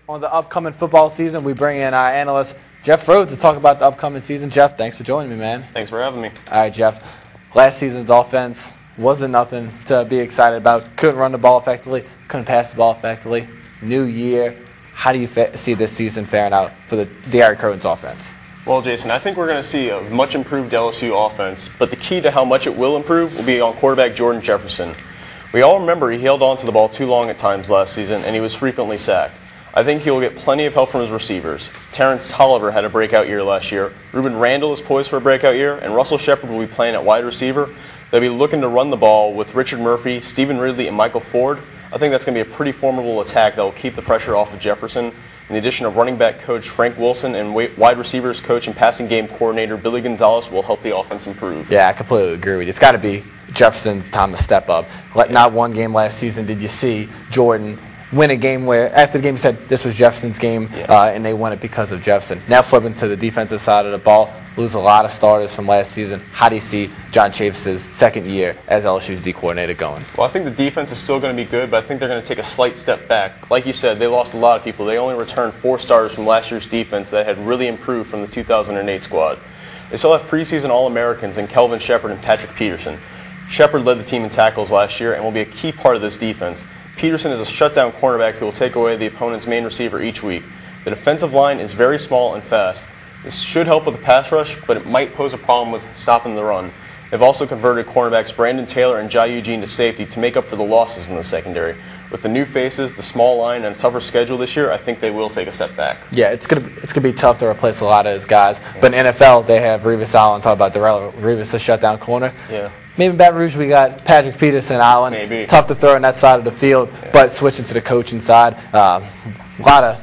On the upcoming football season, we bring in our analyst, Jeff Rhodes, to talk about the upcoming season. Jeff, thanks for joining me, man. Thanks for having me. All right, Jeff. Last season's offense wasn't nothing to be excited about. Couldn't run the ball effectively. Couldn't pass the ball effectively. New year. How do you see this season faring out for the Eric Croton's offense? Well, Jason, I think we're going to see a much improved LSU offense, but the key to how much it will improve will be on quarterback Jordan Jefferson. We all remember he held on to the ball too long at times last season, and he was frequently sacked. I think he will get plenty of help from his receivers. Terrence Tolliver had a breakout year last year. Ruben Randall is poised for a breakout year, and Russell Shepard will be playing at wide receiver. They'll be looking to run the ball with Richard Murphy, Stephen Ridley, and Michael Ford. I think that's going to be a pretty formidable attack that will keep the pressure off of Jefferson. In the addition of running back coach Frank Wilson and wide receivers coach and passing game coordinator Billy Gonzalez will help the offense improve. Yeah, I completely agree with you. It's got to be Jefferson's time to step up. Not one game last season did you see Jordan win a game where after the game he said this was Jefferson's game, and they won it because of Jefferson. Now flipping to the defensive side of the ball, lose a lot of starters from last season. How do you see John Chaffetz's second year as LSU's D coordinator going? Well, I think the defense is still going to be good, but I think they're going to take a slight step back. Like you said, they lost a lot of people. They only returned 4 starters from last year's defense that had really improved from the 2008 squad. They still have preseason All-Americans in Kelvin Shepard and Patrick Peterson. Shepard led the team in tackles last year and will be a key part of this defense. Peterson is a shutdown cornerback who will take away the opponent's main receiver each week. The defensive line is very small and fast. This should help with the pass rush, but it might pose a problem with stopping the run. They've also converted cornerbacks Brandon Taylor and Jai Eugene to safety to make up for the losses in the secondary. With the new faces, the small line, and a tougher schedule this year, I think they will take a step back. Yeah, it's gonna be tough to replace a lot of those guys. Yeah. But in NFL, they have Revis Allen. Talk about Darrell Revis, the shutdown corner. Yeah. Maybe in Baton Rouge we got Patrick Peterson, Allen. Maybe. Tough to throw on that side of the field, but switching to the coaching side, a lot of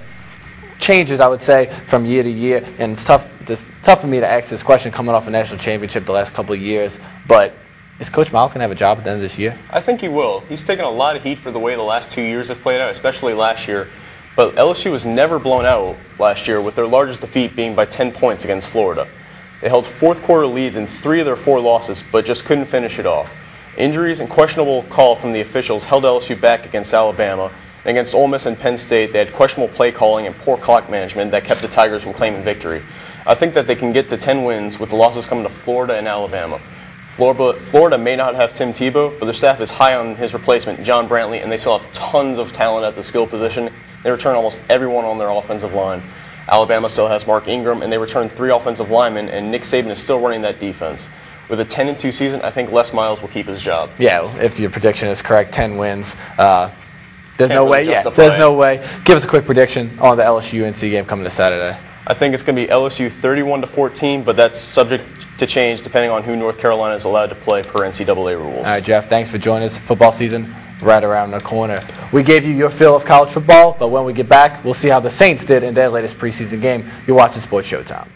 changes, I would say, from year to year. And it's tough for me to ask this question coming off a national championship the last couple of years. But is Coach Miles going to have a job at the end of this year? I think he will. He's taken a lot of heat for the way the last 2 years have played out, especially last year. But LSU was never blown out last year, with their largest defeat being by 10 points against Florida. They held fourth-quarter leads in 3 of their 4 losses, but just couldn't finish it off. Injuries and questionable call from the officials held LSU back against Alabama. And against Ole Miss and Penn State, they had questionable play calling and poor clock management that kept the Tigers from claiming victory. I think that they can get to 10 wins with the losses coming to Florida and Alabama. Florida may not have Tim Tebow, but their staff is high on his replacement, John Brantley, and they still have tons of talent at the skill position. They return almost everyone on their offensive line. Alabama still has Mark Ingram, and they returned 3 offensive linemen, and Nick Saban is still running that defense. With a 10-2 season, I think Les Miles will keep his job. Yeah, if your prediction is correct, 10 wins. There's no way. Yeah, there's no way. Give us a quick prediction on the LSU-UNC game coming this Saturday. I think it's going to be LSU 31-14, but that's subject to change depending on who North Carolina is allowed to play per NCAA rules. All right, Jeff, thanks for joining us. Football season right around the corner. We gave you your fill of college football, but when we get back, we'll see how the Saints did in their latest preseason game. You're watching Sports Showtime.